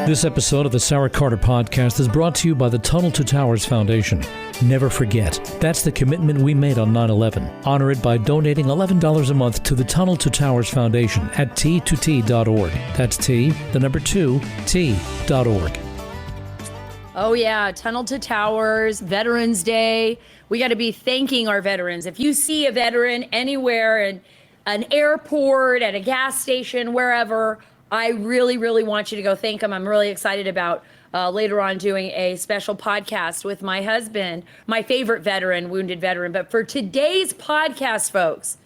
This episode of the Sara Carter Podcast is brought to you by the Tunnel to Towers Foundation. Never forget, that's the commitment we made on 9/11. Honor it by donating $11 a month to the Tunnel to Towers Foundation at t2t.org. That's T, the number 2, T.org. Oh yeah, Tunnel to Towers, Veterans Day. We got to be thanking our veterans. If you see a veteran anywhere in an airport, at a gas station, wherever, I really, really want you to go thank them. I'm really excited about later on doing a special podcast with my husband, my favorite veteran, wounded veteran. But for today's podcast, folks,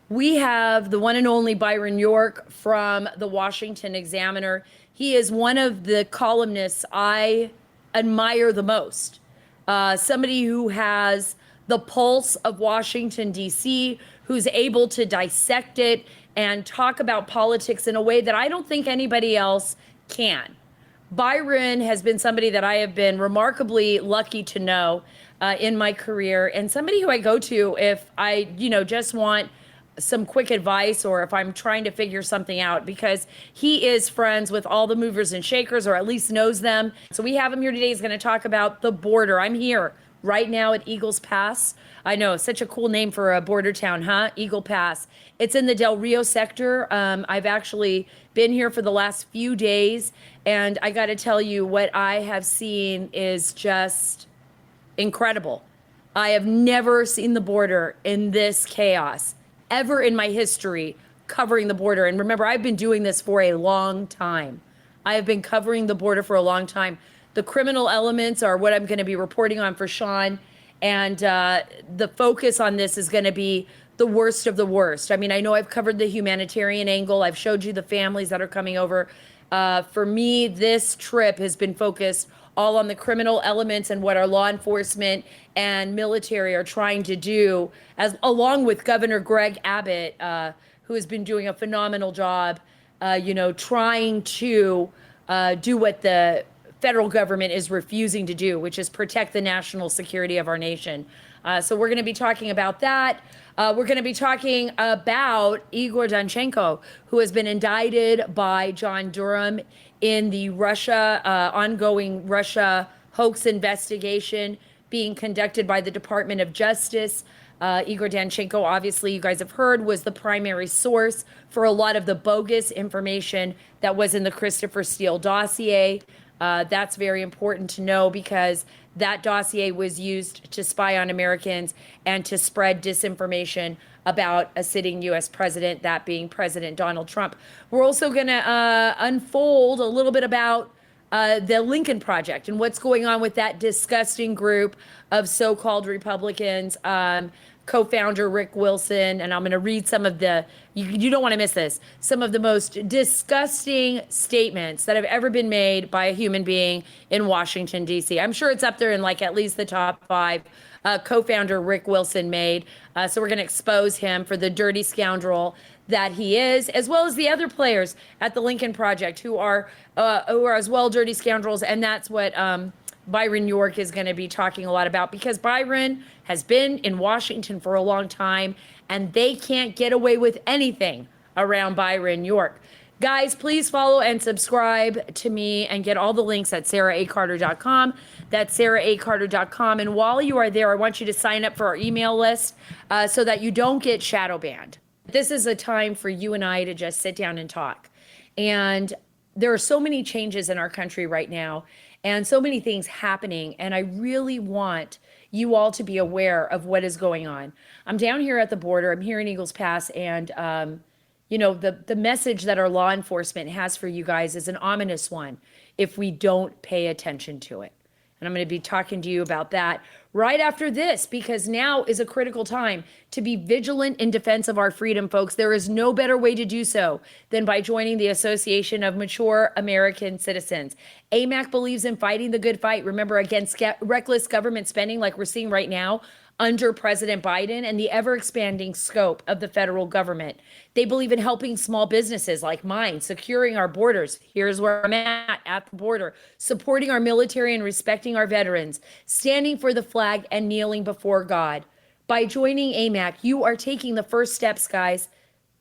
we have the one and only Byron York from the Washington Examiner. He is one of the columnists I admire the most. Somebody who has the pulse of Washington, D.C., who's able to dissect it and talk about politics in a way that I don't think anybody else can. Byron has been somebody that I have been remarkably lucky to know in my career, and somebody who I go to if I, just want some quick advice or if I'm trying to figure something out, because he is friends with all the movers and shakers, or at least knows them. So we have him here today. He's going to talk about the border. I'm here right now at Eagles Pass. I know, such a cool name for a border town, huh? Eagle Pass. It's in the Del Rio sector. I've actually been here for the last few days, and I got to tell you, what I have seen is just incredible. I have never seen the border in this chaos ever in my history covering the border. And remember, I've been doing this for a long time. I have been covering the border for a long time. The criminal elements are what I'm going to be reporting on for Sean. And the focus on this is going to be the worst of the worst. I mean, I know I've covered the humanitarian angle. I've showed you the families that are coming over. For me, this trip has been focused all on the criminal elements and what our law enforcement and military are trying to do, along with Governor Greg Abbott, who has been doing a phenomenal job, trying to do what the federal government is refusing to do, which is protect the national security of our nation. So we're going to be talking about that. We're going to be talking about Igor Danchenko, who has been indicted by John Durham in the ongoing Russia hoax investigation being conducted by the Department of Justice. Igor Danchenko, obviously, you guys have heard, was the primary source for a lot of the bogus information that was in the Christopher Steele dossier. That's very important to know, because that dossier was used to spy on Americans and to spread disinformation about a sitting U.S. president, that being President Donald Trump. We're also going to unfold a little bit about the Lincoln Project and what's going on with that disgusting group of so-called Republicans. Co-founder Rick Wilson, and I'm going to read some of you don't want to miss this, some of the most disgusting statements that have ever been made by a human being in Washington, D.C. I'm sure it's up there in at least the top 5 co-founder Rick Wilson made. So we're going to expose him for the dirty scoundrel that he is, as well as the other players at the Lincoln Project who are as well dirty scoundrels. And that's what Byron York is going to be talking a lot about, because Byron has been in Washington for a long time, and they can't get away with anything around Byron York. Guys, please follow and subscribe to me and get all the links at saracarter.com. That's saracarter.com. And while you are there, I want you to sign up for our email list so that you don't get shadow banned. This is a time for you and I to just sit down and talk. And there are so many changes in our country right now, and so many things happening. And I really want you all to be aware of what is going on. I'm down here at the border. I'm here in Eagles Pass. And, the message that our law enforcement has for you guys is an ominous one if we don't pay attention to it. And I'm going to be talking to you about that right after this, because now is a critical time to be vigilant in defense of our freedom, folks. There is no better way to do so than by joining the Association of Mature American Citizens. AMAC believes in fighting the good fight, remember, against reckless government spending like we're seeing right now under President Biden and the ever-expanding scope of the federal government. They believe in helping small businesses like mine, securing our borders. Here's where I'm at the border, supporting our military and respecting our veterans, standing for the flag and kneeling before God. By joining AMAC, you are taking the first steps, guys,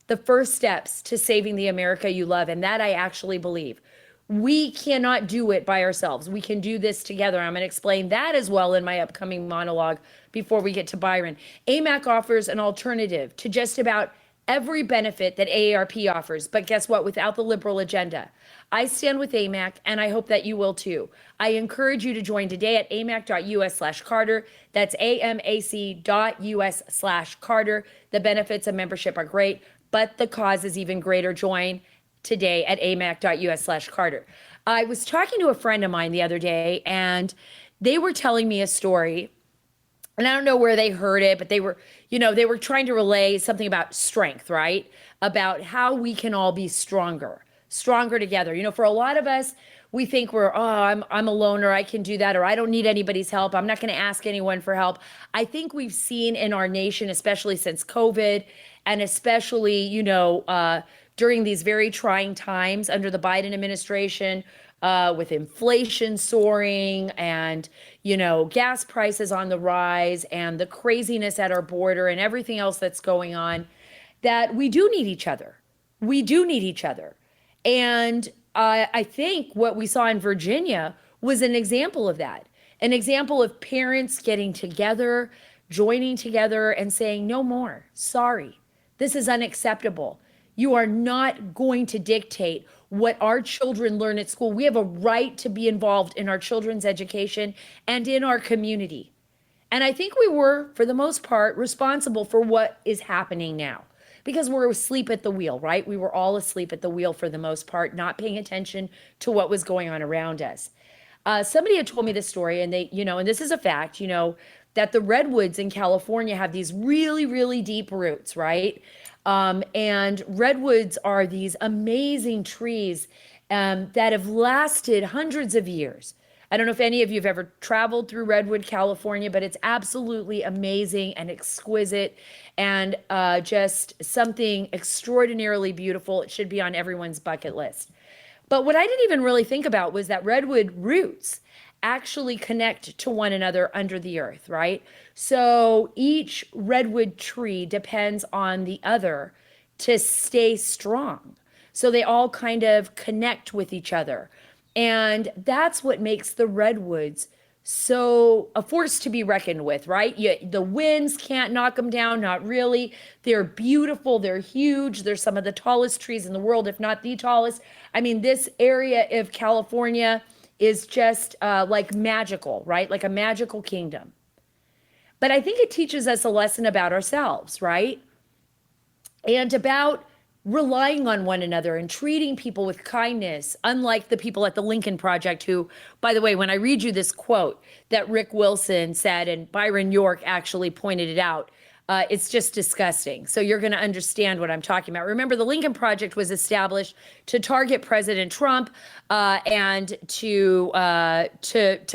the first steps to saving the America you love. And that I actually believe. We cannot do it by ourselves. We can do this together. I'm going to explain that as well in my upcoming monologue before we get to Byron. AMAC offers an alternative to just about every benefit that AARP offers. But guess what? Without the liberal agenda. I stand with AMAC, and I hope that you will too. I encourage you to join today at amac.us/Carter. That's amac.us/Carter. The benefits of membership are great, but the cause is even greater. Join today at amac.us/Carter. I was talking to a friend of mine the other day, and they were telling me a story, and I don't know where they heard it, but they were trying to relay something about strength, right? About how we can all be stronger together. For a lot of us, we think I'm a loner, I can do that, or I don't need anybody's help. I'm not going to ask anyone for help. I think we've seen in our nation, especially since COVID, and especially, during these very trying times under the Biden administration, with inflation soaring and, gas prices on the rise and the craziness at our border and everything else that's going on, that we do need each other. We do need each other. And I think what we saw in Virginia was an example of that, an example of parents getting together, joining together and saying, no more, sorry, this is unacceptable. You are not going to dictate what our children learn at school. We have a right to be involved in our children's education and in our community. And I think we were, for the most part, responsible for what is happening now, because we're asleep at the wheel, right? We were all asleep at the wheel for the most part, not paying attention to what was going on around us. Somebody had told me this story, and and this is a fact, that the redwoods in California have these really, really deep roots, right? And redwoods are these amazing trees that have lasted hundreds of years. I don't know if any of you have ever traveled through Redwood, California, but it's absolutely amazing and exquisite and just something extraordinarily beautiful. It should be on everyone's bucket list. But what I didn't even really think about was that redwood roots actually connect to one another under the earth, right? So each redwood tree depends on the other to stay strong. So they all kind of connect with each other. And that's what makes the redwoods so a force to be reckoned with, right? The winds can't knock them down, not really. They're beautiful, they're huge. They're some of the tallest trees in the world, if not the tallest. I mean, this area of California is just like magical, right? Like a magical kingdom. But I think it teaches us a lesson about ourselves, right? And about relying on one another and treating people with kindness, unlike the people at the Lincoln Project who, by the way, when I read you this quote that Rick Wilson said, and Byron York actually pointed it out, it's just disgusting. So you're going to understand what I'm talking about. Remember, the Lincoln Project was established to target President Trump and to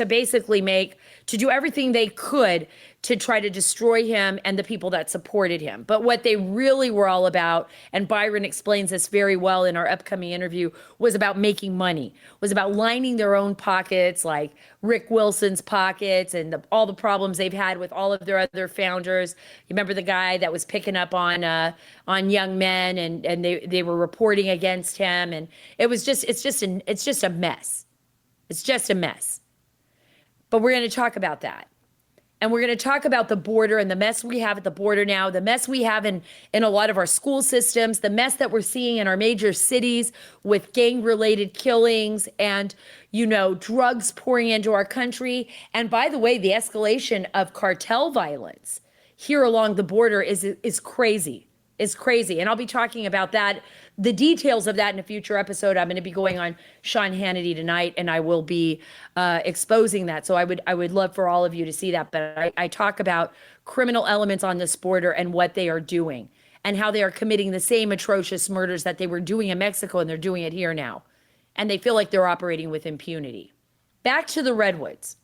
basically to do everything they could to try to destroy him and the people that supported him. But what they really were all about, and Byron explains this very well in our upcoming interview, was about making money, was about lining their own pockets, like Rick Wilson's pockets, and all the problems they've had with all of their other founders. You remember the guy that was picking up on young men, and they were reporting against him, and it's just a mess. It's just a mess. But we're going to talk about that. And we're going to talk about the border and the mess we have at the border now, the mess we have in a lot of our school systems, the mess that we're seeing in our major cities with gang-related killings and, drugs pouring into our country. And by the way, the escalation of cartel violence here along the border is crazy. It's crazy. And I'll be talking about that, the details of that in a future episode. I'm going to be going on Sean Hannity tonight, and I will be exposing that. So I would love for all of you to see that. But I talk about criminal elements on this border and what they are doing and how they are committing the same atrocious murders that they were doing in Mexico, and they're doing it here now. And they feel like they're operating with impunity. Back to the redwoods.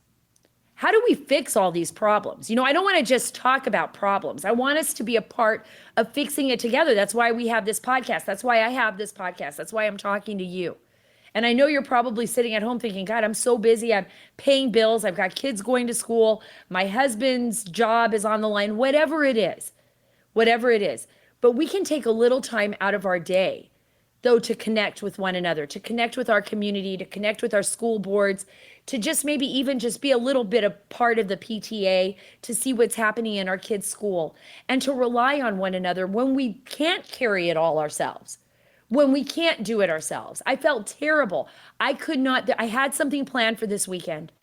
How do we fix all these problems? I don't want to just talk about problems. I want us to be a part of fixing it together. That's why we have this podcast. That's why I have this podcast. That's why I'm talking to you. And I know you're probably sitting at home thinking, God, I'm so busy. I'm paying bills. I've got kids going to school. My husband's job is on the line, whatever it is. But we can take a little time out of our day. though, to connect with one another, to connect with our community, to connect with our school boards, to just maybe even just be a little bit a part of the PTA, to see what's happening in our kids' school, and to rely on one another when we can't carry it all ourselves, when we can't do it ourselves. I felt terrible. I could not, I had something planned for this weekend,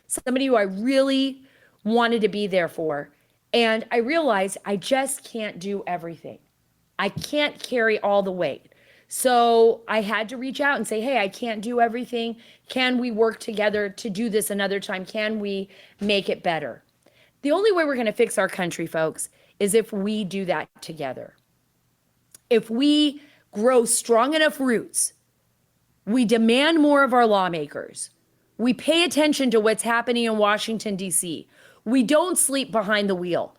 somebody who I really wanted to be there for. And I realized I just can't do everything. I can't carry all the weight. So I had to reach out and say, hey, I can't do everything. Can we work together to do this another time? Can we make it better? The only way we're going to fix our country, folks, is if we do that together. If we grow strong enough roots, we demand more of our lawmakers, we pay attention to what's happening in Washington, D.C., we don't sleep behind the wheel.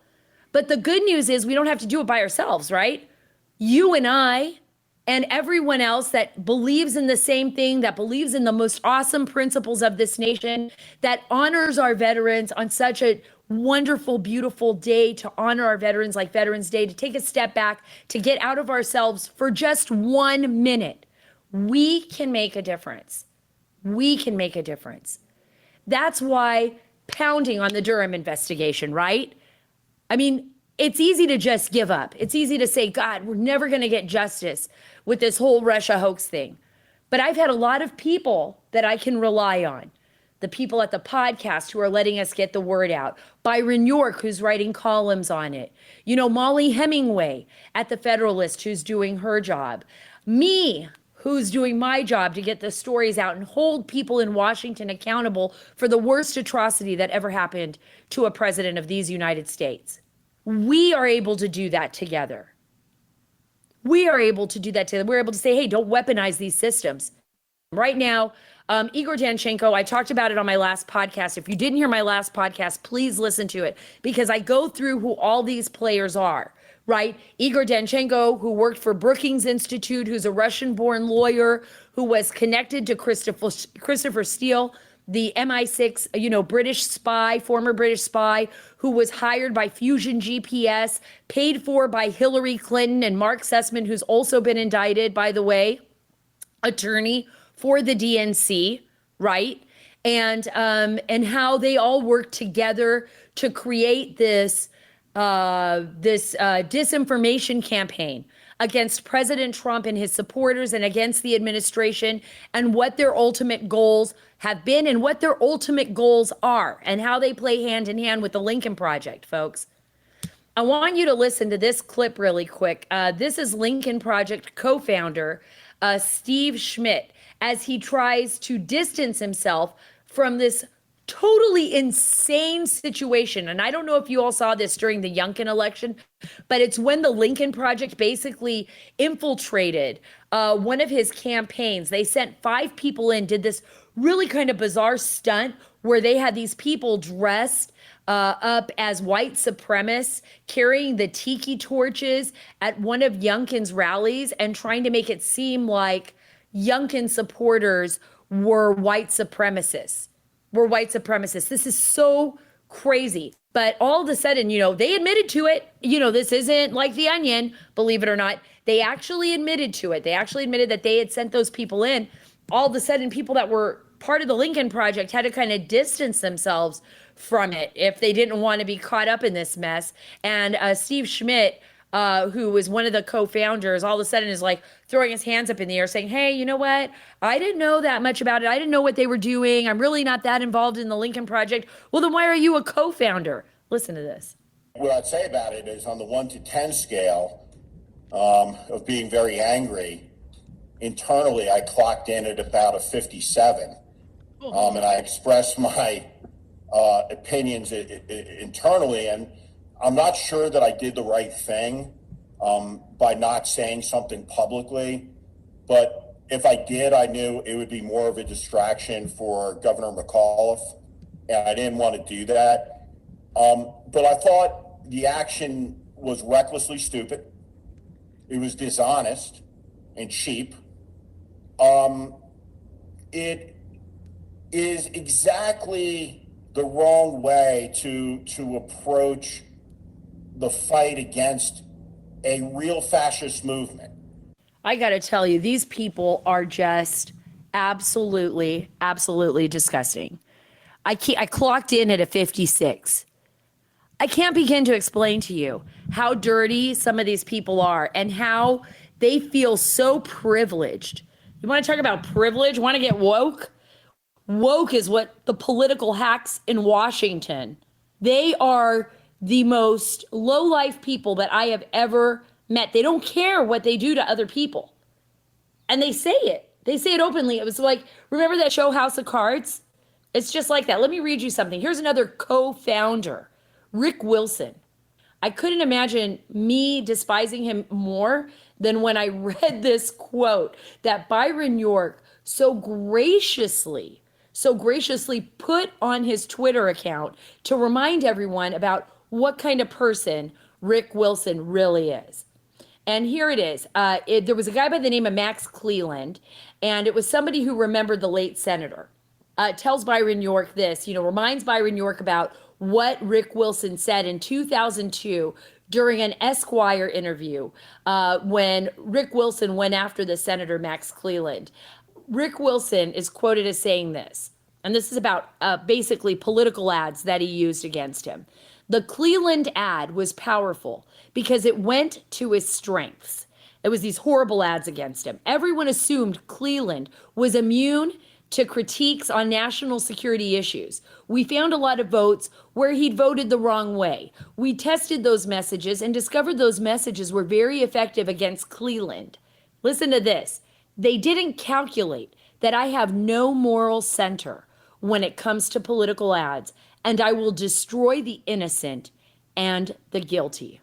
But the good news is we don't have to do it by ourselves, right? You and I and everyone else that believes in the same thing, that believes in the most awesome principles of this nation, that honors our veterans on such a wonderful, beautiful day, to honor our veterans like Veterans Day, to take a step back, to get out of ourselves for just 1 minute. We can make a difference. We can make a difference. That's why pounding on the Durham investigation, right? I mean, it's easy to just give up. It's easy to say, God, we're never going to get justice with this whole Russia hoax thing. But I've had a lot of people that I can rely on. The people at the podcast who are letting us get the word out. Byron York, who's writing columns on it. You know, Molly Hemingway at the Federalist, who's doing her job. Me, who's doing my job to get the stories out and hold people in Washington accountable for the worst atrocity that ever happened to a president of these United States. We are able to do that together. We are able to do that together. We're able to say, hey, don't weaponize these systems. Right now, Igor Danchenko, I talked about it on my last podcast. If you didn't hear my last podcast, please listen to it, because I go through who all these players are, right? Igor Danchenko, who worked for Brookings Institute, who's a Russian-born lawyer, who was connected to Christopher Steele, the MI6, British spy, former British spy, who was hired by Fusion GPS, paid for by Hillary Clinton and Mark Sussman, who's also been indicted, by the way, attorney for the DNC, right? And how they all work together to create this disinformation campaign against President Trump and his supporters and against the administration, and what their ultimate goals have been and what their ultimate goals are, and how they play hand in hand with the Lincoln Project, folks. I want you to listen to this clip really quick. This is Lincoln Project co-founder Steve Schmidt, as he tries to distance himself from this totally insane situation. And I don't know if you all saw this during the Youngkin election, but it's when the Lincoln Project basically infiltrated one of his campaigns. They sent 5 people in, did this really kind of bizarre stunt where they had these people dressed up as white supremacists, carrying the tiki torches at one of Youngkin's rallies and trying to make it seem like Youngkin supporters were white supremacists. This is so crazy. But all of a sudden, they admitted to it. This isn't like The Onion, believe it or not. They actually admitted to it. They actually admitted that they had sent those people in. All of a sudden, people that were part of the Lincoln Project had to kind of distance themselves from it if they didn't want to be caught up in this mess. And Steve Schmidt, who was one of the co-founders, all of a sudden is like throwing his hands up in the air saying, hey, you know what? I didn't know that much about it. I didn't know what they were doing. I'm really not that involved in the Lincoln Project. Well, then why are you a co-founder? Listen to this. What I'd say about it is, on the 1 to 10 scale of being very angry, internally I clocked in at about a 57. And I expressed my opinions internally, and I'm not sure that I did the right thing by not saying something publicly, but if I did, I knew it would be more of a distraction for Governor McAuliffe, and I didn't want to do that. But I thought the action was recklessly stupid. It was dishonest and cheap. It is exactly the wrong way to approach the fight against a real fascist movement. I got to tell you, these people are just absolutely, absolutely disgusting. I clocked in at a 56. I can't begin to explain to you how dirty some of these people are and how they feel so privileged. You want to talk about privilege? Want to get woke? Woke is what the political hacks in Washington. They are the most low-life people that I have ever met. They don't care what they do to other people. And they say it. They say it openly. It was like, remember that show House of Cards? It's just like that. Let me read you something. Here's another co-founder, Rick Wilson. I couldn't imagine me despising him more than when I read this quote that Byron York so graciously put on his Twitter account to remind everyone about what kind of person Rick Wilson really is. And here it is. There was a guy by the name of Max Cleland, and it was somebody who remembered the late senator. Tells Byron York this, reminds Byron York about what Rick Wilson said in 2002 during an Esquire interview when Rick Wilson went after the Senator Max Cleland. Rick Wilson is quoted as saying this, and this is about basically political ads that he used against him. The Cleland ad was powerful because it went to his strengths. It was these horrible ads against him. Everyone assumed Cleland was immune to critiques on national security issues. We found a lot of votes where he'd voted the wrong way. We tested those messages and discovered those messages were very effective against Cleland. Listen to this. They didn't calculate that I have no moral center when it comes to political ads, and I will destroy the innocent and the guilty.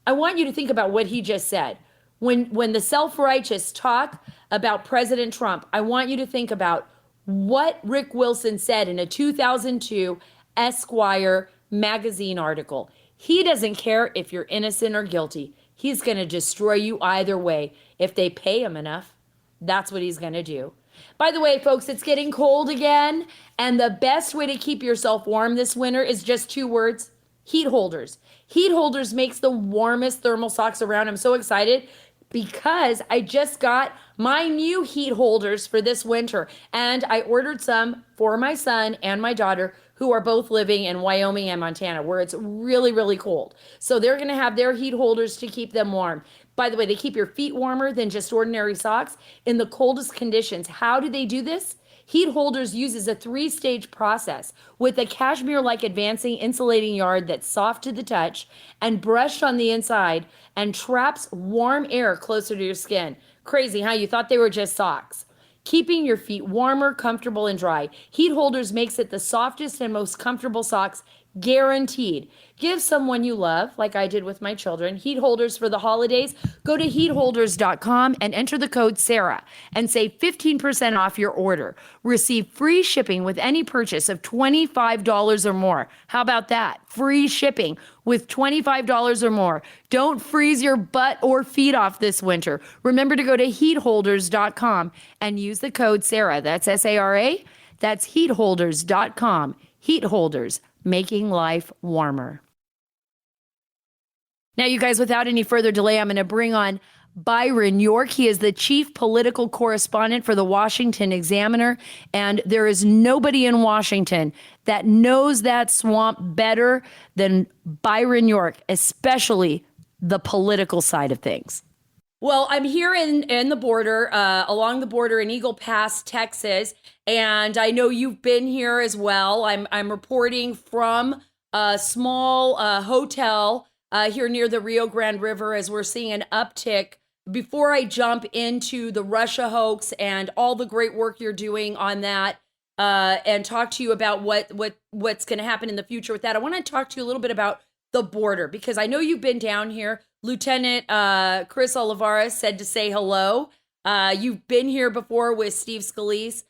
I want you to think about what he just said. When the self-righteous talk about President Trump, I want you to think about what Rick Wilson said in a 2002 Esquire magazine article. He doesn't care if you're innocent or guilty. He's going to destroy you either way. If they pay him enough, that's what he's going to do. By the way, folks, it's getting cold again, and the best way to keep yourself warm this winter is just 2 words: heat holders. Heat holders makes the warmest thermal socks around. I'm so excited because I just got my new heat holders for this winter, and I ordered some for my son and my daughter, who are both living in Wyoming and Montana, where it's really, really cold. So they're going to have their heat holders to keep them warm. By the way, they keep your feet warmer than just ordinary socks in the coldest conditions. How do they do this? Heat holders uses a 3-stage process with a cashmere-like advancing insulating yard that's soft to the touch and brushed on the inside and traps warm air closer to your skin. Crazy, huh? You thought they were just socks. Keeping your feet warmer, comfortable, and dry. Heat holders makes it the softest and most comfortable socks, guaranteed. Give someone you love, like I did with my children, heat holders for the holidays. Go to heatholders.com and enter the code Sara and save 15% off your order. Receive free shipping with any purchase of $25 or more. How about that? Free shipping with $25 or more. Don't freeze your butt or feet off this winter. Remember to go to heatholders.com and use the code Sara. That's S-A-R-A. That's heatholders.com. Heat holders, making life warmer. Now, you guys, without any further delay, I'm going to bring on Byron York. He is the chief political correspondent for the Washington Examiner, and there is nobody in Washington that knows that swamp better than Byron York, especially the political side of things. Well, I'm here in the border, along the border in Eagle Pass, Texas, and I know you've been here as well. I'm reporting from a small hotel here near the Rio Grande River as we're seeing an uptick. Before I jump into the Russia hoax and all the great work you're doing on that, and talk to you about what's going to happen in the future with that, I want to talk to you a little bit about the border, because I know you've been down here. Lieutenant Chris Olivares said to say hello. You've been here before with Steve Scalise.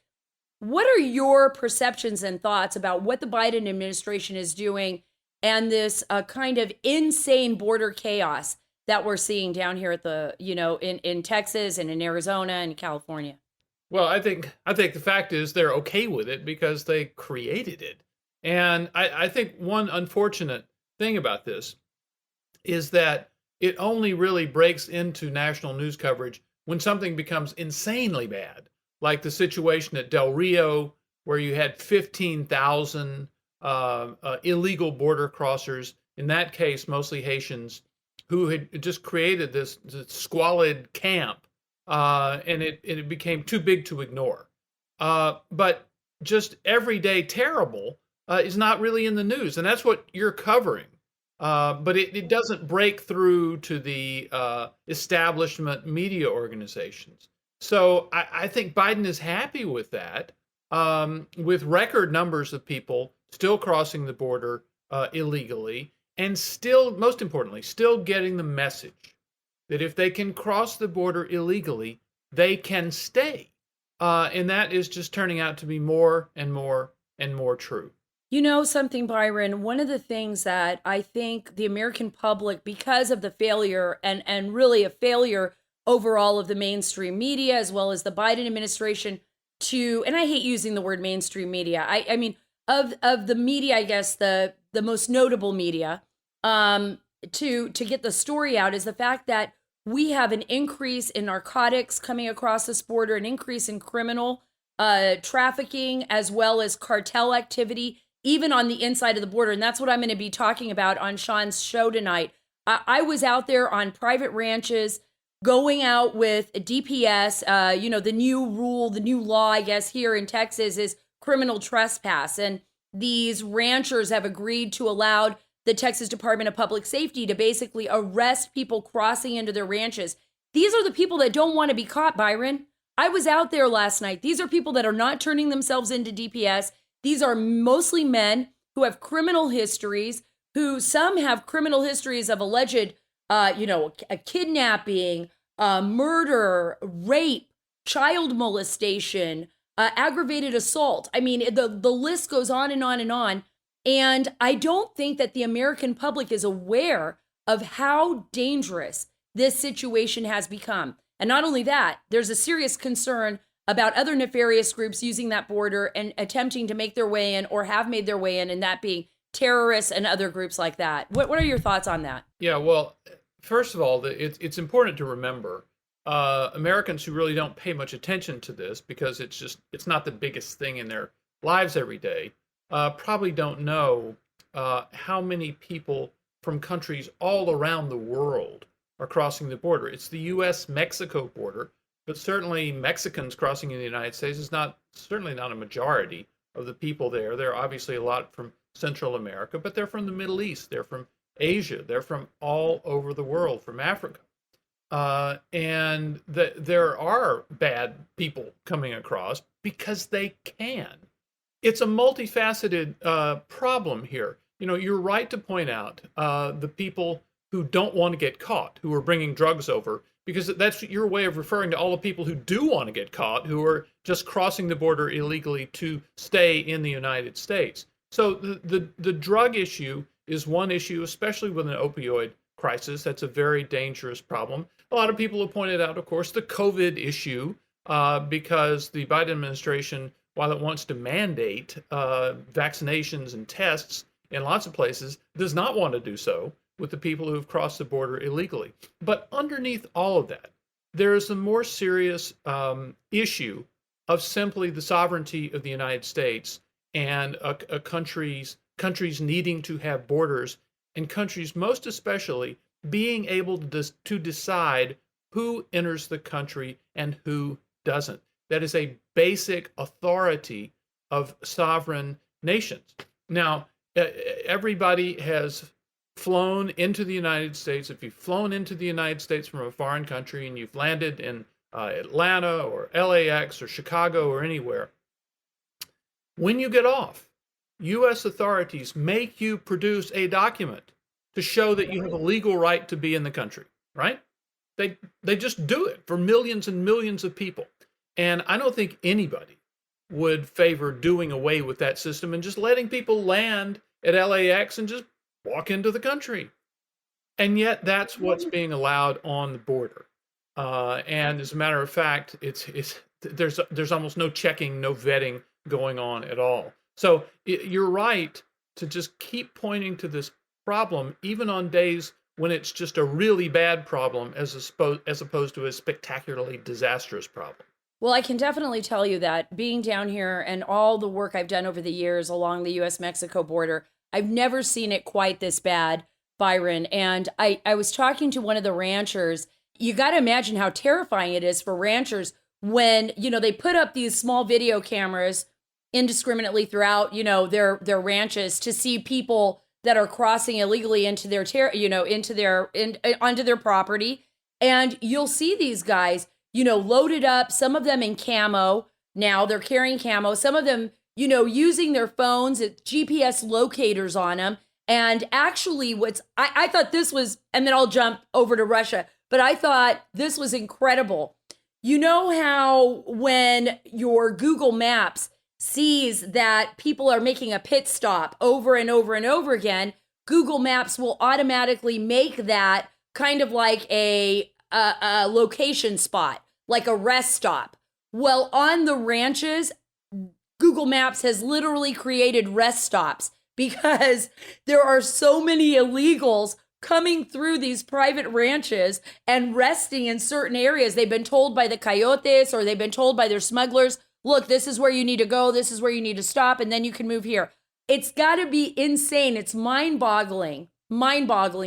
What are your perceptions and thoughts about what the Biden administration is doing and this kind of insane border chaos that we're seeing down here at the, in Texas and in Arizona and California? Well, I think the fact is they're okay with it because they created it. And I think one unfortunate thing about this is that it only really breaks into national news coverage when something becomes insanely bad, like the situation at Del Rio, where you had 15,000 illegal border crossers, in that case, mostly Haitians, who had just created this squalid camp, and it became too big to ignore. But just everyday terrible is not really in the news, and that's what you're covering. But it doesn't break through to the establishment media organizations. So I think Biden is happy with that, with record numbers of people still crossing the border illegally, and still, most importantly, still getting the message that if they can cross the border illegally, they can stay. And that is just turning out to be more and more and more true. You know something, Byron, one of the things that I think the American public, because of the failure and really a failure overall of the mainstream media, as well as the Biden administration to, and I hate using the word mainstream media. I mean, of the media, I guess the most notable media, to get the story out is the fact that we have an increase in narcotics coming across this border, an increase in criminal trafficking, as well as cartel activity, even on the inside of the border. And that's what I'm going to be talking about on Sean's show tonight. I was out there on private ranches, going out with a DPS. The new rule, the new law, I guess, here in Texas is criminal trespass. And these ranchers have agreed to allow the Texas Department of Public Safety to basically arrest people crossing into their ranches. These are the people that don't want to be caught, Byron. I was out there last night. These are people that are not turning themselves into DPS. These are mostly men who have criminal histories, who some have criminal histories of alleged, a kidnapping, murder, rape, child molestation, aggravated assault. I mean, the list goes on and on and on. And I don't think that the American public is aware of how dangerous this situation has become. And not only that, there's a serious concern about other nefarious groups using that border and attempting to make their way in or have made their way in, and that being terrorists and other groups like that. What are your thoughts on that? Yeah, well, first of all, it's important to remember Americans who really don't pay much attention to this, because it's not the biggest thing in their lives every day, probably don't know how many people from countries all around the world are crossing the border. It's the U.S.-Mexico border, but certainly Mexicans crossing in the United States is certainly not a majority of the people there. There are obviously a lot from Central America, but they're from the Middle East, they're from Asia, they're from all over the world, from Africa. And there are bad people coming across because they can. It's a multifaceted problem here. You're right to point out the people who don't want to get caught, who are bringing drugs over, because that's your way of referring to all the people who do want to get caught, who are just crossing the border illegally to stay in the United States. So the drug issue is one issue, especially with an opioid crisis. That's a very dangerous problem. A lot of people have pointed out, of course, the COVID issue, because the Biden administration, while it wants to mandate vaccinations and tests in lots of places, does not want to do so with the people who have crossed the border illegally. But underneath all of that, there is a more serious issue of simply the sovereignty of the United States and a countries needing to have borders, and countries most especially being able to decide who enters the country and who doesn't. That is a basic authority of sovereign nations. Now, everybody has flown into the United States. If you've flown into the United States from a foreign country and you've landed in Atlanta or LAX or Chicago or anywhere, when you get off, U.S. authorities make you produce a document to show that you have a legal right to be in the country, right? They just do it for millions and millions of people. And I don't think anybody would favor doing away with that system and just letting people land at LAX and just walk into the country. And yet that's what's being allowed on the border. And as a matter of fact, there's almost no checking, no vetting going on at all. So you're right to just keep pointing to this problem, even on days when it's just a really bad problem as opposed to a spectacularly disastrous problem. Well, I can definitely tell you that being down here and all the work I've done over the years along the US-Mexico border, I've never seen it quite this bad, Byron. And I was talking to one of the ranchers. You got to imagine how terrifying it is for ranchers when, they put up these small video cameras indiscriminately throughout, their ranches to see people that are crossing illegally into their onto their property. And you'll see these guys, loaded up, some of them in camo. Now they're carrying camo, some of them, using their phones, GPS locators on them. And actually I thought this was, and then I'll jump over to Russia, but I thought this was incredible. You know how when your Google Maps sees that people are making a pit stop over and over and over again, Google Maps will automatically make that kind of like a location spot, like a rest stop. Well, on the ranches, Google Maps has literally created rest stops because there are so many illegals coming through these private ranches and resting in certain areas. They've been told by the coyotes or they've been told by their smugglers, look, this is where you need to go, this is where you need to stop, and then you can move here. It's got to be insane. It's mind-boggling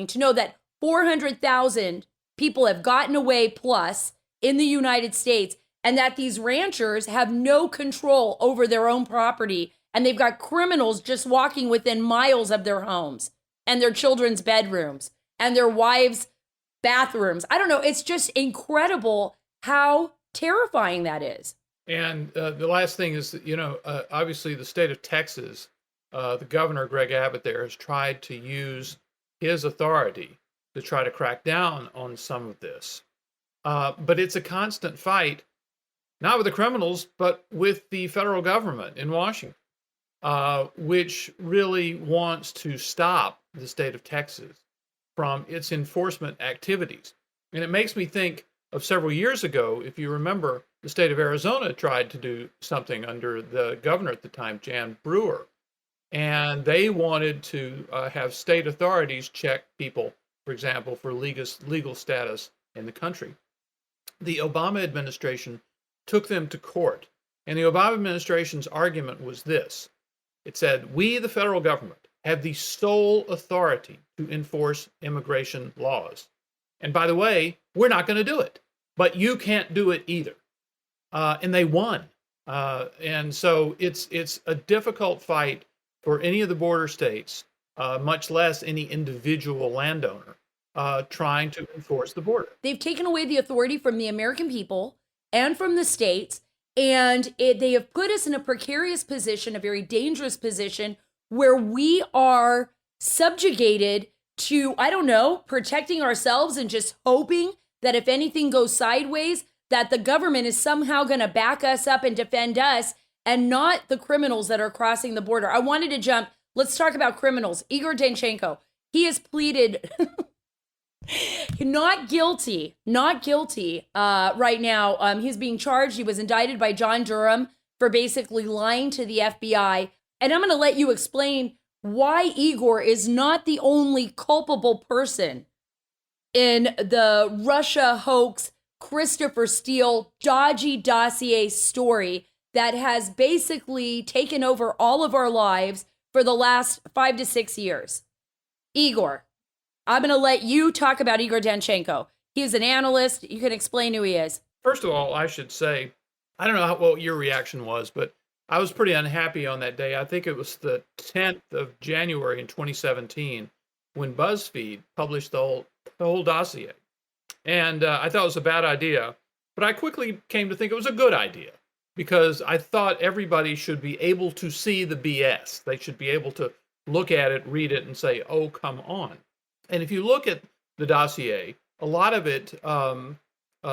to know that 400,000 people have gotten away plus in the United States, and that these ranchers have no control over their own property, and they've got criminals just walking within miles of their homes and their children's bedrooms and their wives' bathrooms. I don't know. It's just incredible how terrifying that is. And the last thing is that, obviously the state of Texas, the governor, Greg Abbott there, has tried to use his authority to try to crack down on some of this. But it's a constant fight, not with the criminals, but with the federal government in Washington, which really wants to stop the state of Texas from its enforcement activities. And it makes me think of several years ago, if you remember, the state of Arizona tried to do something under the governor at the time, Jan Brewer. And they wanted to have state authorities check people, for example, for legal status in the country. The Obama administration took them to court. And the Obama administration's argument was this. It said, we, the federal government, have the sole authority to enforce immigration laws. And by the way, we're not going to do it, but you can't do it either. And they won. And so it's a difficult fight for any of the border states, much less any individual landowner, trying to enforce the border. They've taken away the authority from the American people and from the states, and they have put us in a precarious position, a very dangerous position, where we are subjugated to, protecting ourselves and just hoping that if anything goes sideways, that the government is somehow going to back us up and defend us and not the criminals that are crossing the border. I wanted to jump. Let's talk about criminals. Igor Danchenko, he has pleaded not guilty right now. He's being charged. He was indicted by John Durham for basically lying to the FBI. And I'm going to let you explain why Igor is not the only culpable person in the Russia hoax, Christopher Steele, dodgy dossier story that has basically taken over all of our lives for the last 5 to 6 years. Igor, I'm going to let you talk about Igor Danchenko. He's an analyst. You can explain who he is. First of all, I should say, I don't know what your reaction was, but I was pretty unhappy on that day. I think it was the 10th of January in 2017 when BuzzFeed published the whole dossier. And I thought it was a bad idea, but I quickly came to think it was a good idea because I thought everybody should be able to see the BS. They should be able to look at it, read it, and say, oh, come on. And if you look at the dossier, a lot of it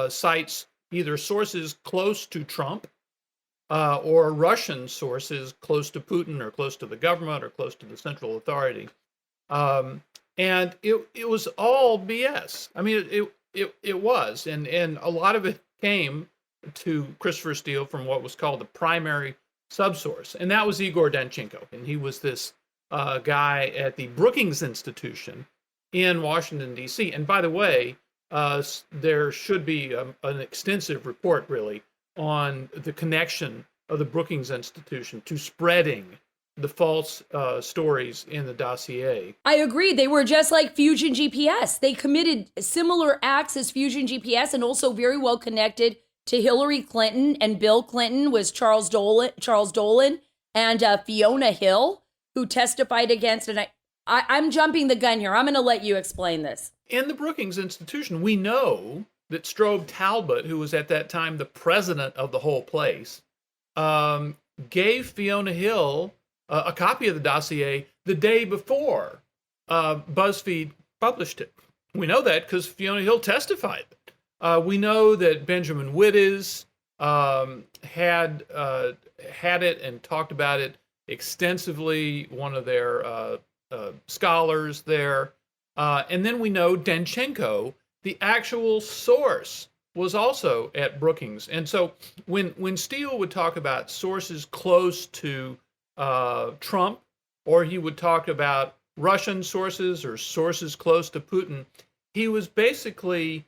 cites either sources close to Trump or Russian sources close to Putin or close to the government or close to the central authority. And it was all BS. I mean, it was. And a lot of it came to Christopher Steele from what was called the primary subsource. And that was Igor Danchenko. And he was this guy at the Brookings Institution in Washington, D.C. And by the way, there should be an extensive report, really, on the connection of the Brookings Institution to spreading the false stories in the dossier. I agree. They were just like Fusion GPS. They committed similar acts as Fusion GPS, and also very well connected to Hillary Clinton and Bill Clinton was Charles Dolan and Fiona Hill, who testified against. And I'm jumping the gun here. I'm going to let you explain this. In the Brookings Institution, we know that Strobe Talbot, who was at that time the president of the whole place, gave Fiona Hill a copy of the dossier the day before BuzzFeed published it. We know that because Fiona Hill testified. We know that Benjamin Wittes had it and talked about it extensively, one of their scholars there. And then we know Danchenko, the actual source, was also at Brookings. And so when Steele would talk about sources close to Trump, or he would talk about Russian sources or sources close to Putin, he was basically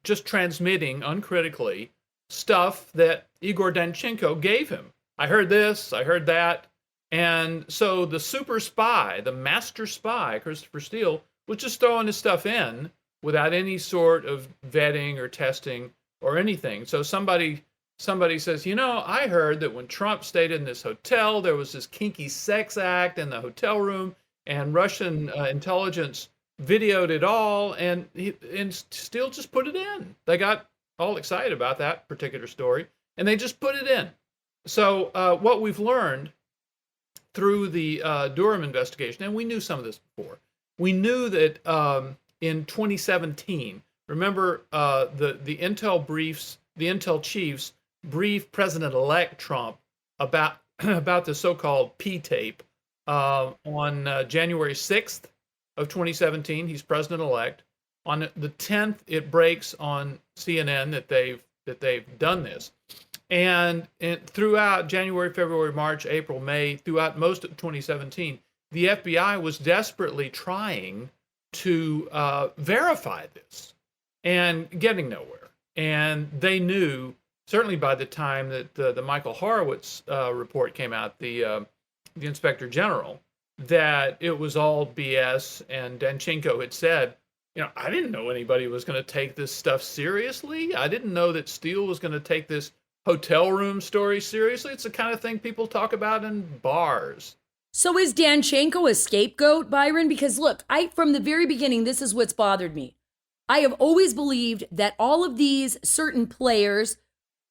just transmitting uncritically stuff that Igor Danchenko gave him. I heard this, I heard that. And so the super spy, the master spy, Christopher Steele, was just throwing his stuff in without any sort of vetting or testing or anything. So somebody says, I heard that when Trump stayed in this hotel, there was this kinky sex act in the hotel room, and Russian intelligence videoed it all, and Steele just put it in. They got all excited about that particular story, and they just put it in. So what we've learned through the Durham investigation, and we knew some of this before, we knew that in 2017, remember the Intel briefs, the Intel chiefs briefed President-elect Trump about the so-called P-tape on January 6th of 2017. He's president-elect. On the 10th, it breaks on CNN that they've done this. And throughout January, February, March, April, May, throughout most of 2017, the FBI was desperately trying to verify this and getting nowhere. And they knew, certainly by the time that the Michael Horowitz report came out, the Inspector General, that it was all BS. And Danchenko had said, I didn't know anybody was going to take this stuff seriously. I didn't know that Steele was going to take this hotel room story seriously. It's the kind of thing people talk about in bars. So is Danchenko a scapegoat, Byron? Because look, from the very beginning, this is what's bothered me. I have always believed that all of these certain players,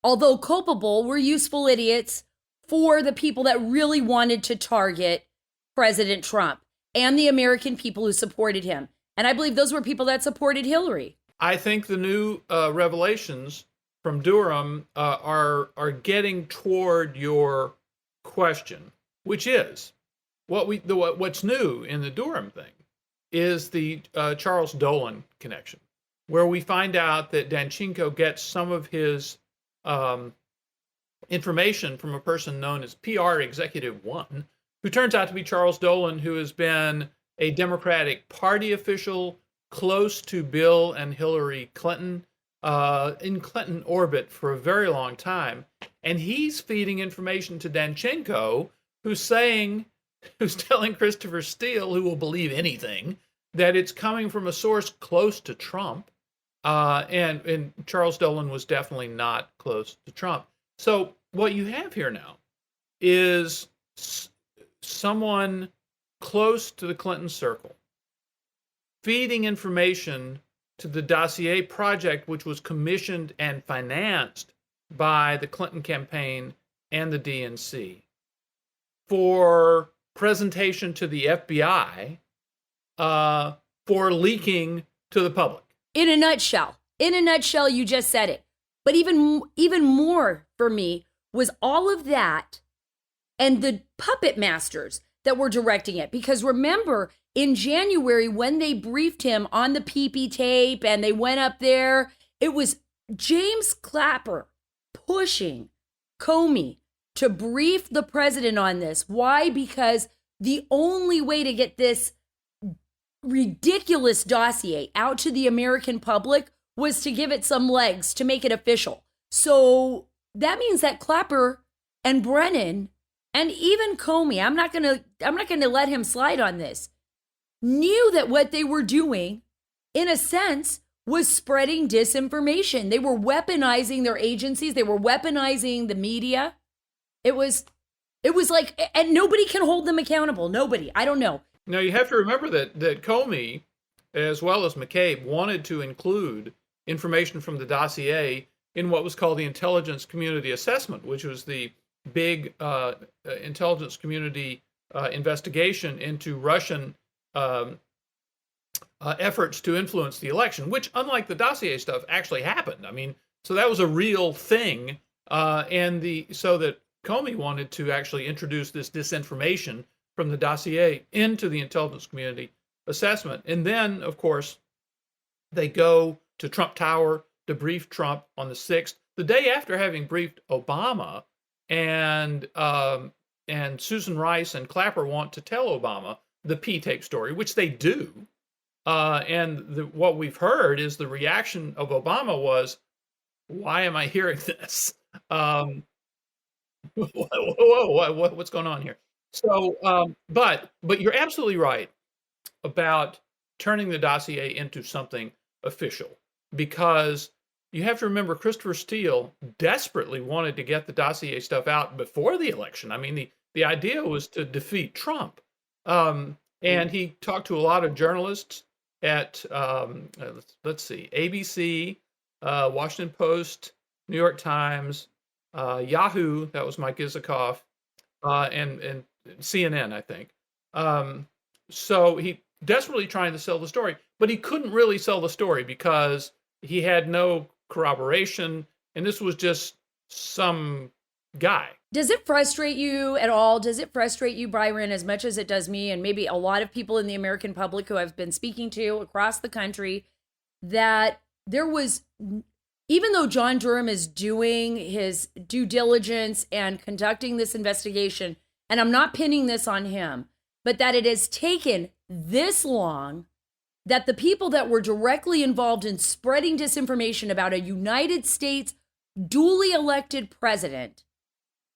although culpable, were useful idiots for the people that really wanted to target President Trump and the American people who supported him. And I believe those were people that supported Hillary. I think the new revelations from Durham are getting toward your question, which is what's new in the Durham thing is the Charles Dolan connection, where we find out that Danchenko gets some of his information from a person known as PR Executive One, who turns out to be Charles Dolan, who has been a Democratic Party official close to Bill and Hillary Clinton, in Clinton orbit for a very long time. And he's feeding information to Danchenko, who's telling Christopher Steele, who will believe anything, that it's coming from a source close to Trump. And Charles Dolan was definitely not close to Trump. So what you have here now is someone close to the Clinton circle feeding information to the dossier project, which was commissioned and financed by the Clinton campaign and the DNC for presentation to the FBI for leaking to the public. In a nutshell, you just said it. But even more for me was all of that and the puppet masters that were directing it. Because remember, in January, when they briefed him on the PP tape and they went up there, it was James Clapper pushing Comey to brief the president on this. Why? Because the only way to get this ridiculous dossier out to the American public was to give it some legs, to make it official. So that means that Clapper and Brennan and even Comey, I'm not gonna let him slide on this, knew that what they were doing, in a sense, was spreading disinformation. They were weaponizing their agencies. They were weaponizing the media. It was like, and nobody can hold them accountable. Nobody. I don't know. Now, you have to remember that Comey, as well as McCabe, wanted to include information from the dossier in what was called the Intelligence Community Assessment, which was the big intelligence community investigation into Russian efforts to influence the election, which, unlike the dossier stuff, actually happened. I mean, so that was a real thing. So that Comey wanted to actually introduce this disinformation from the dossier into the intelligence community assessment. And then, of course, they go to Trump Tower to brief Trump on the 6th, the day after having briefed Obama, and Susan Rice and Clapper want to tell Obama the P-tape story, which they do. What we've heard is the reaction of Obama was, "Why am I hearing this? What's going on here?" So, but you're absolutely right about turning the dossier into something official, because you have to remember Christopher Steele desperately wanted to get the dossier stuff out before the election. I mean, the idea was to defeat Trump. And he talked to a lot of journalists at, let's see, ABC, Washington Post, New York Times, Yahoo, that was Mike Isikoff, and CNN, I think. So he desperately trying to sell the story, but he couldn't really sell the story because he had no corroboration, and this was just some guy. Does it frustrate you at all? Does it frustrate you, Byron, as much as it does me, and maybe a lot of people in the American public who I've been speaking to across the country, that there was, even though John Durham is doing his due diligence and conducting this investigation, and I'm not pinning this on him, but that it has taken this long, that the people that were directly involved in spreading disinformation about a United States duly elected president,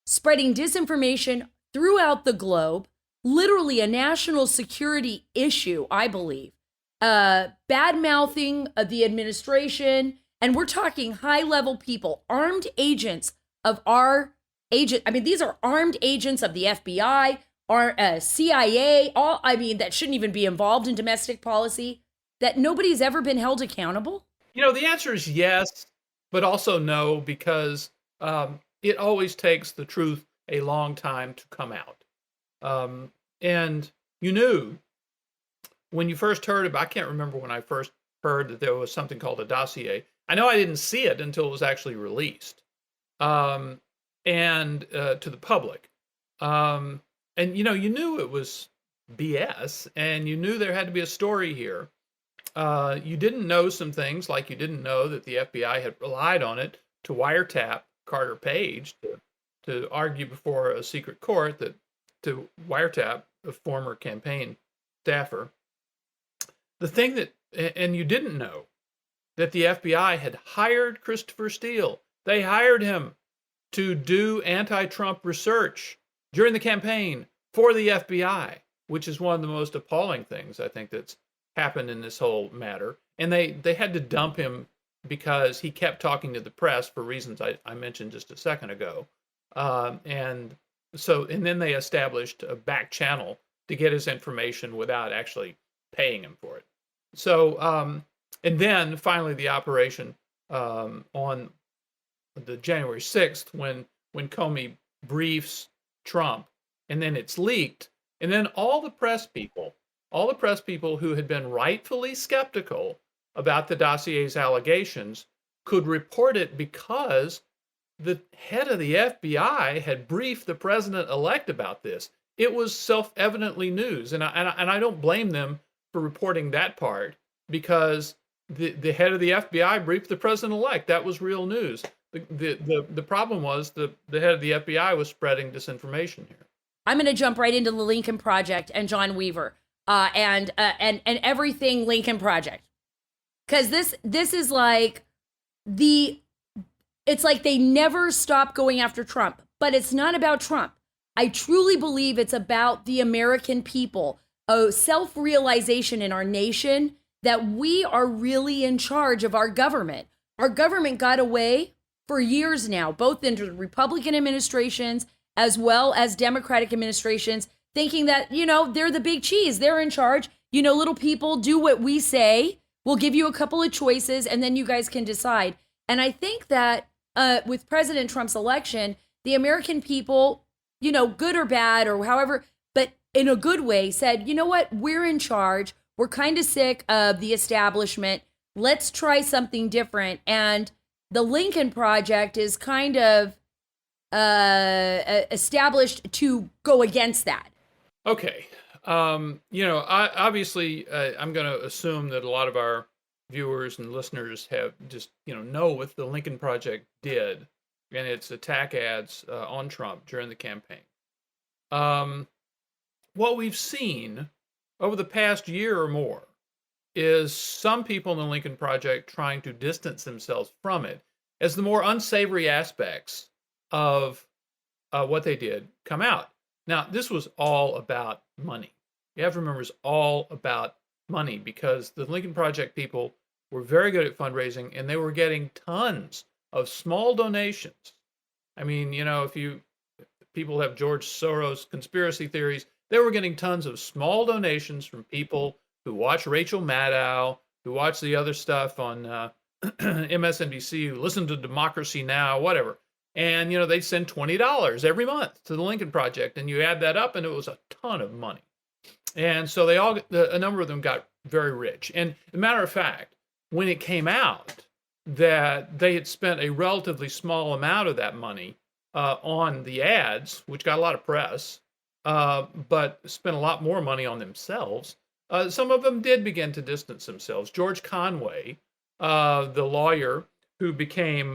spreading disinformation throughout the globe, literally a national security issue, I believe, bad-mouthing of the administration, and we're talking high-level people, armed agents of our agent. I mean, these are armed agents of the FBI, our CIA, that shouldn't even be involved in domestic policy, that nobody's ever been held accountable? You know, the answer is yes, but also no, because it always takes the truth a long time to come out. And you knew when you first heard about, I can't remember when I first heard that there was something called a dossier. I know I didn't see it until it was actually released and to the public. And, you know, you knew it was BS, and you knew there had to be a story here. You didn't know some things, like you didn't know that the FBI had relied on it to wiretap Carter Page to argue before a secret court to wiretap a former campaign staffer. The thing that, and you didn't know that the FBI had hired Christopher Steele. They hired him to do anti-Trump research during the campaign for the FBI, which is one of the most appalling things I think that's happened in this whole matter. And they had to dump him because he kept talking to the press for reasons I mentioned just a second ago. And then they established a back channel to get his information without actually paying him for it. So, and then finally the operation on the January 6th, when Comey briefs Trump, and then it's leaked, and then all the press people who had been rightfully skeptical about the dossier's allegations could report it because the head of the FBI had briefed the president-elect about this. It was self-evidently news, and I don't blame them for reporting that part, because the head of the FBI briefed the president-elect. That was real news. The problem was the head of the FBI was spreading disinformation here. I'm going to jump right into the Lincoln Project and John Weaver. and everything Lincoln Project. Because this is like it's like they never stop going after Trump, but it's not about Trump. I truly believe it's about the American people, a self-realization in our nation that we are really in charge of our government. Our government got away for years now, both under Republican administrations as well as Democratic administrations, thinking that, they're the big cheese. They're in charge. Little people, do what we say. We'll give you a couple of choices and then you guys can decide. And I think that with President Trump's election, the American people, good or bad or however, but in a good way said, you know what, we're in charge. We're kind of sick of the establishment. Let's try something different. And the Lincoln Project is kind of established to go against that. Okay. Obviously, I'm going to assume that a lot of our viewers and listeners have just, know what the Lincoln Project did, and its attack ads on Trump during the campaign. What we've seen over the past year or more is some people in the Lincoln Project trying to distance themselves from it as the more unsavory aspects of what they did come out. Now, this was all about money. You have to remember it's all about money because the Lincoln Project people were very good at fundraising and they were getting tons of small donations. I mean, if people have George Soros conspiracy theories, they were getting tons of small donations from people who watch Rachel Maddow, who watch the other stuff on MSNBC, who listen to Democracy Now!, whatever. And, they'd send $20 every month to the Lincoln Project. And you add that up and it was a ton of money. And so a number of them got very rich. And as a matter of fact, when it came out that they had spent a relatively small amount of that money on the ads, which got a lot of press, but spent a lot more money on themselves, some of them did begin to distance themselves. George Conway, the lawyer who became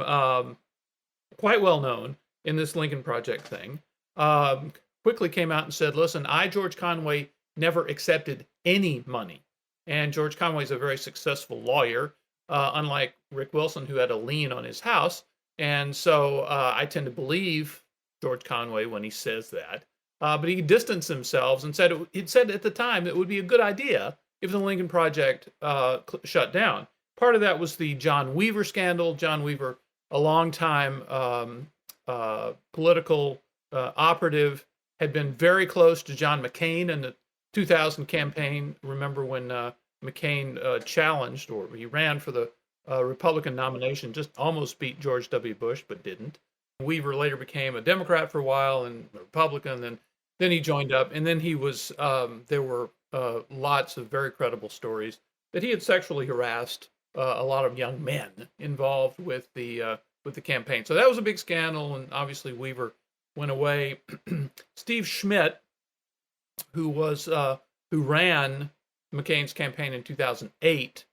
quite well known in this Lincoln Project thing, quickly came out and said, listen, George Conway, never accepted any money. And George Conway is a very successful lawyer, unlike Rick Wilson, who had a lien on his house. And so I tend to believe George Conway when he says that. But he distanced himself and said at the time it would be a good idea if the Lincoln Project shut down. Part of that was the John Weaver scandal. John Weaver, a longtime political operative, had been very close to John McCain in the 2000 campaign. Remember when McCain challenged, or he ran for the Republican nomination, just almost beat George W. Bush, but didn't. Weaver later became a Democrat for a while and a Republican, then he joined up, and then he was, there were lots of very credible stories that he had sexually harassed a lot of young men involved with the campaign. So that was a big scandal, and obviously Weaver went away. Steve Schmidt, who ran McCain's campaign in 2008,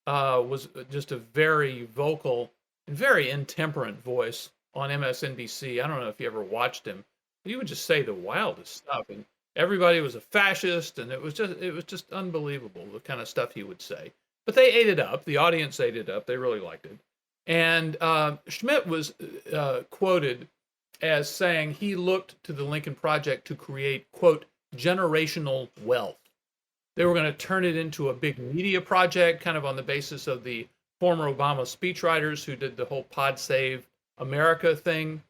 was just a very vocal and very intemperate voice on MSNBC. I don't know if you ever watched him. He would just say the wildest stuff, and everybody was a fascist, and it was just unbelievable the kind of stuff he would say. But they ate it up. The audience ate it up. They really liked it. And Schmidt was quoted as saying he looked to the Lincoln Project to create, quote, generational wealth. They were going to turn it into a big media project, kind of on the basis of the former Obama speechwriters who did the whole Pod Save America thing.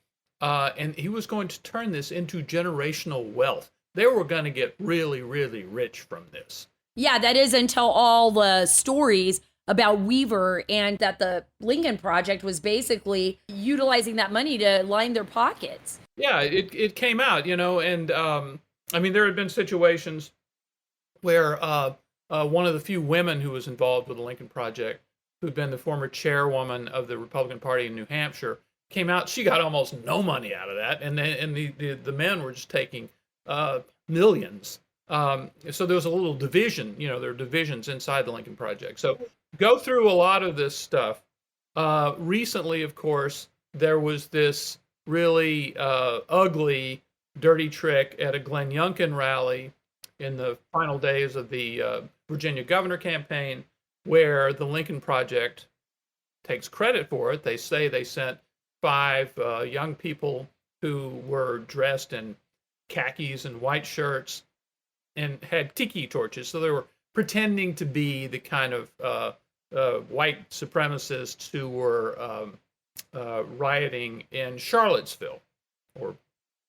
And he was going to turn this into generational wealth. They were going to get really, really rich from this. Yeah, that is until all the stories about Weaver and that the Lincoln Project was basically utilizing that money to line their pockets. Yeah, it came out, and I mean, there had been situations where one of the few women who was involved with the Lincoln Project, who'd been the former chairwoman of the Republican Party in New Hampshire, came out. She got almost no money out of that, and the men were just taking millions. So there was a little division. There are divisions inside the Lincoln Project. So go through a lot of this stuff. Recently, of course, there was this really ugly, dirty trick at a Glenn Youngkin rally in the final days of the Virginia governor campaign, where the Lincoln Project takes credit for it. They say they sent 5 young people who were dressed in khakis and white shirts and had tiki torches. So they were pretending to be the kind of white supremacists who were rioting in Charlottesville, or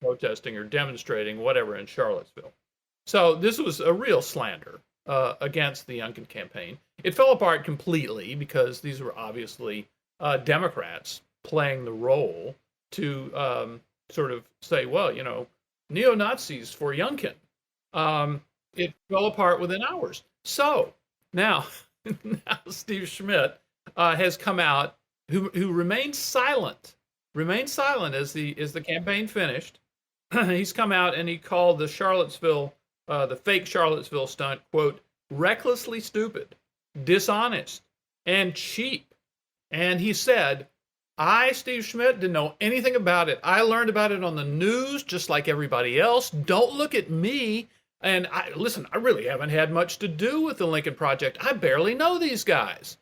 protesting or demonstrating, whatever, in Charlottesville. So this was a real slander against the Youngkin campaign. It fell apart completely because these were obviously Democrats playing the role to sort of say, well, you know, neo-Nazis for Youngkin. It fell apart within hours. So now Steve Schmidt has come out, who remained silent as the campaign finished. He's come out and he called the fake Charlottesville stunt, quote, recklessly stupid, dishonest, and cheap. And he said, I, Steve Schmidt, didn't know anything about it. I learned about it on the news just like everybody else. Don't look at me. And I really haven't had much to do with the Lincoln Project. I barely know these guys.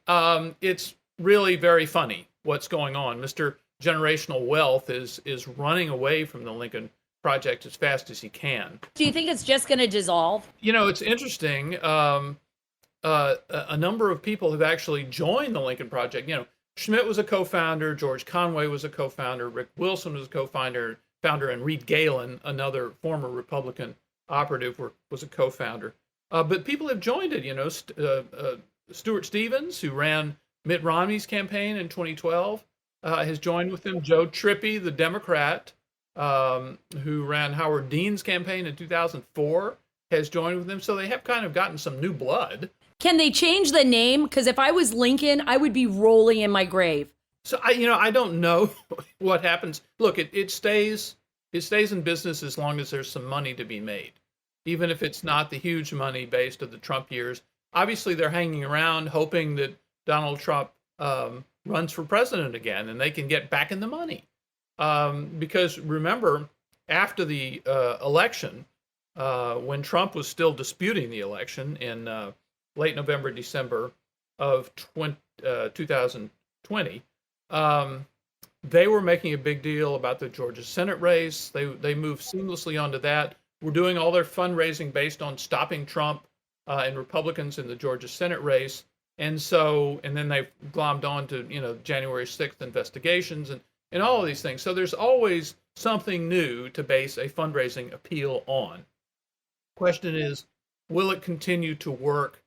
It's really very funny what's going on. Mr. Generational Wealth is running away from the Lincoln Project as fast as he can. Do you think it's just going to dissolve? You know, it's interesting. A number of people have actually joined the Lincoln Project. You know, Schmidt was a co-founder, George Conway was a co-founder, Rick Wilson was a co-founder, and Reed Galen, another former Republican operative, was a co-founder. But people have joined it. You know, Stuart Stevens, who ran Mitt Romney's campaign in 2012, has joined with them. Joe Trippi, the Democrat, who ran Howard Dean's campaign in 2004, has joined with them. So they have kind of gotten some new blood. Can they change the name? Because if I was Lincoln, I would be rolling in my grave. So I don't know what happens. Look, it stays in business as long as there's some money to be made, even if it's not the huge money based of the Trump years. Obviously, they're hanging around hoping that Donald Trump runs for president again and they can get back in the money. Because remember, after the election, when Trump was still disputing the election in late November, December of 2020, they were making a big deal about the Georgia Senate race. They moved seamlessly onto that. We're doing all their fundraising based on stopping Trump and Republicans in the Georgia Senate race. And then they've glommed on to, January 6th investigations and all of these things. So there's always something new to base a fundraising appeal on. Question is, will it continue to work,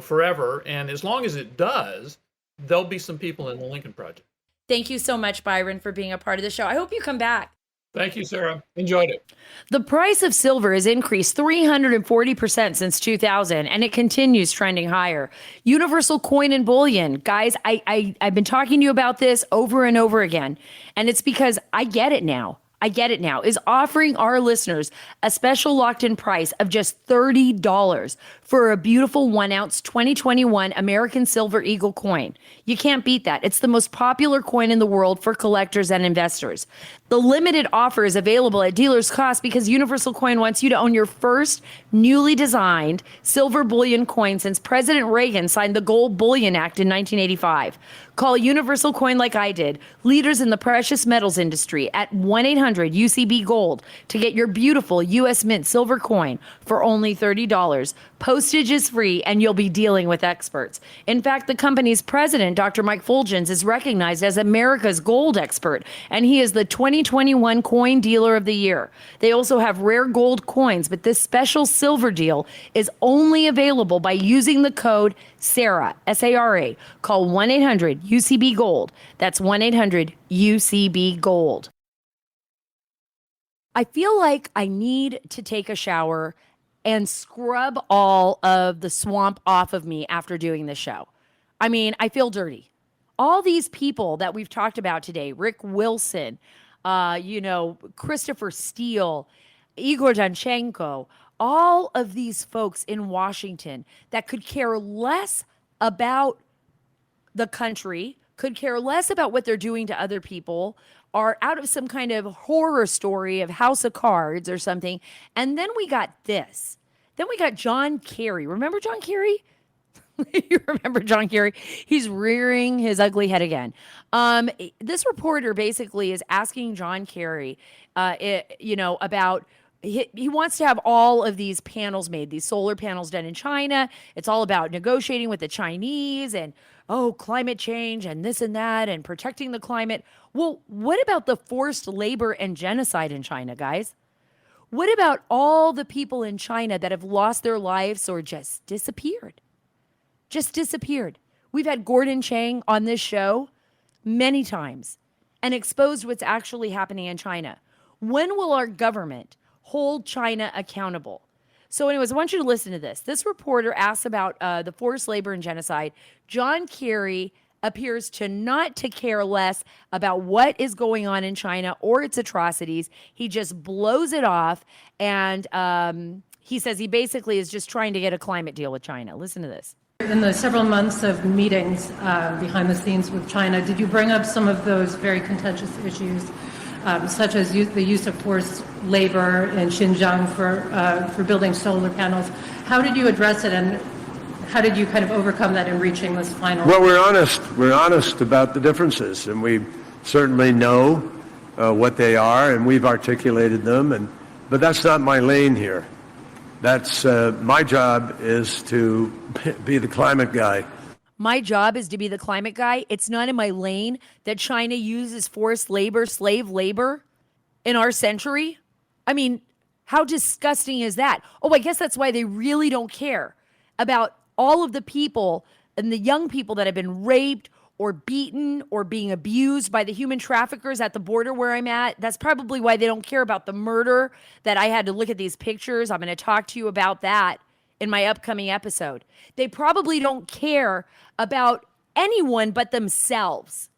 forever? And as long as it does, there'll be some people in the Lincoln Project. Thank you so much, Byron, for being a part of the show. I hope you come back. Thank you, Sarah. Enjoyed it. The price of silver has increased 340% since 2000, and it continues trending higher. Universal Coin and Bullion, guys, I've been talking to you about this over and over again, and it's because I get it now, is offering our listeners a special locked-in price of just $30 for a beautiful 1-ounce 2021 American Silver Eagle coin. You can't beat that. It's the most popular coin in the world for collectors and investors. The limited offer is available at dealer's cost because Universal Coin wants you to own your first newly designed silver bullion coin since President Reagan signed the Gold Bullion Act in 1985. Call Universal Coin like I did, leaders in the precious metals industry, at 1-800-UCB-GOLD to get your beautiful U.S. Mint silver coin for only $30. Postage is free, and you'll be dealing with experts. In fact, the company's president, Dr. Mike Fulgens, is recognized as America's gold expert, and he is the 2021 Coin Dealer of the Year. They also have rare gold coins, but this special silver deal is only available by using the code Sara, S-A-R-A. Call 1-800-UCB-GOLD. That's 1-800-UCB-GOLD. I feel like I need to take a shower and scrub all of the swamp off of me after doing this show. I mean, I feel dirty. All these people that we've talked about today, Rick Wilson, Christopher Steele, Igor Danchenko, all of these folks in Washington that could care less about the country, could care less about what they're doing to other people, are out of some kind of horror story of House of Cards or something. And then we got this. Then we got John Kerry. Remember John Kerry? You remember John Kerry? He's rearing his ugly head again. This reporter basically is asking John Kerry, about he wants to have all of these panels made, these solar panels done in China. It's all about negotiating with the Chinese and, climate change and this and that and protecting the climate. Well, what about the forced labor and genocide in China, guys? What about all the people in China that have lost their lives or just disappeared? Just disappeared. We've had Gordon Chang on this show many times and exposed what's actually happening in China. When will our government hold China accountable? So anyways, I want you to listen to this. This reporter asks about the forced labor and genocide. John Kerry appears to not to care less about what is going on in China or its atrocities. He just blows it off. And he says he basically is just trying to get a climate deal with China. Listen to this. In the several months of meetings behind the scenes with China, did you bring up some of those very contentious issues, such as the use of forced labor in Xinjiang for building solar panels? How did you address it, and how did you kind of overcome that in reaching this final? Well, we're honest. We're honest about the differences, and we certainly know what they are, and we've articulated them. But that's not my lane here. That's my job is to be the climate guy. My job is to be the climate guy. It's not in my lane that China uses forced labor, slave labor in our century. I mean, how disgusting is that? Oh, I guess that's why they really don't care about all of the people and the young people that have been raped or beaten or being abused by the human traffickers at the border where I'm at. That's probably why they don't care about the murder that I had to look at these pictures. I'm going to talk to you about that in my upcoming episode. They probably don't care about anyone but themselves.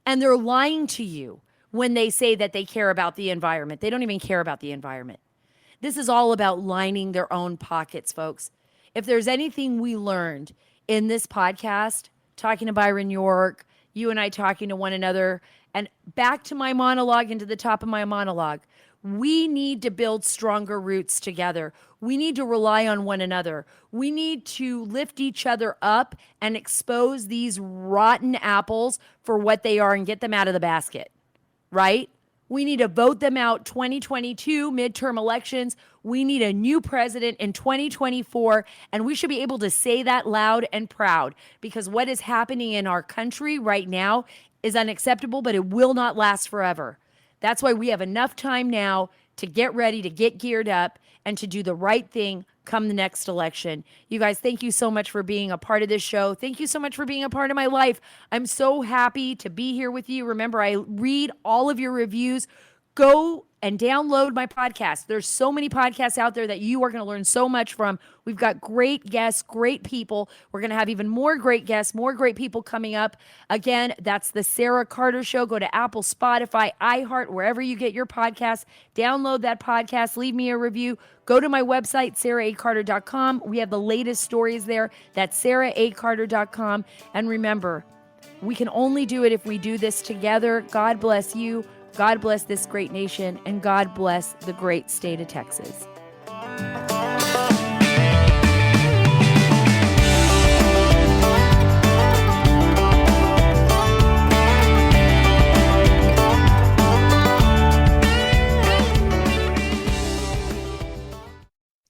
And they're lying to you when they say that they care about the environment. They don't even care about the environment. This is all about lining their own pockets, folks. If there's anything we learned in this podcast, talking to Byron York, you and I talking to one another, and back to my monologue and to the top of my monologue, we need to build stronger roots together. We need to rely on one another. We need to lift each other up and expose these rotten apples for what they are and get them out of the basket, right? We need to vote them out 2022 midterm elections. We need a new president in 2024, and we should be able to say that loud and proud, because what is happening in our country right now is unacceptable, but it will not last forever. That's why we have enough time now to get ready, to get geared up, and to do the right thing come the next election. You guys, thank you so much for being a part of this show. Thank you so much for being a part of my life. I'm so happy to be here with you. Remember, I read all of your reviews. Go and download my podcast. There's so many podcasts out there that you are going to learn so much from. We've got great guests, great people. We're going to have even more great guests, more great people coming up. Again, that's the Sara Carter Show. Go to Apple, Spotify, iHeart, wherever you get your podcasts. Download that podcast. Leave me a review. Go to my website, saraacarter.com. We have the latest stories there. That's saraacarter.com. And remember, we can only do it if we do this together. God bless you. God bless this great nation, and God bless the great state of Texas.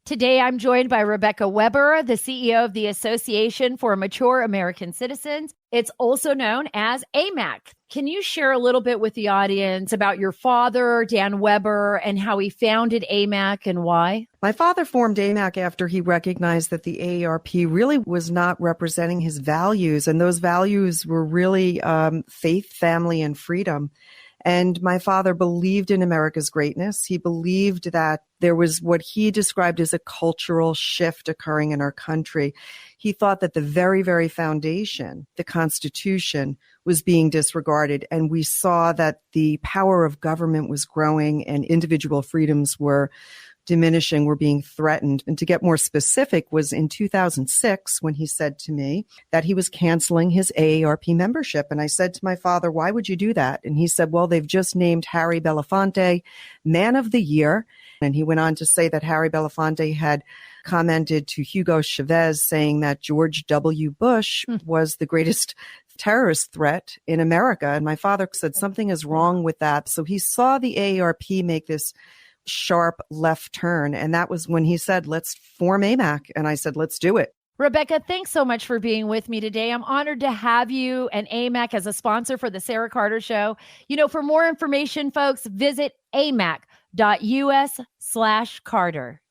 Today, I'm joined by Rebecca Weber, the CEO of the Association for Mature American Citizens. It's also known as AMAC. Can you share a little bit with the audience about your father, Dan Weber, and how he founded AMAC and why? My father formed AMAC after he recognized that the AARP really was not representing his values, and those values were really faith, family, and freedom. And my father believed in America's greatness. He believed that there was what he described as a cultural shift occurring in our country. He thought that the very, very foundation, the Constitution, was being disregarded. And we saw that the power of government was growing and individual freedoms were diminishing, were being threatened. And to get more specific was in 2006 when he said to me that he was canceling his AARP membership. And I said to my father, why would you do that? And he said, well, they've just named Harry Belafonte Man of the Year. And he went on to say that Harry Belafonte had commented to Hugo Chavez saying that George W. Bush was the greatest terrorist threat in America. And my father said something is wrong with that. So he saw the AARP make this sharp left turn. And that was when he said, let's form AMAC. And I said, let's do it. Rebecca, thanks so much for being with me today. I'm honored to have you and AMAC as a sponsor for the Sara Carter Show. You know, for more information, folks, visit amac.us/Carter.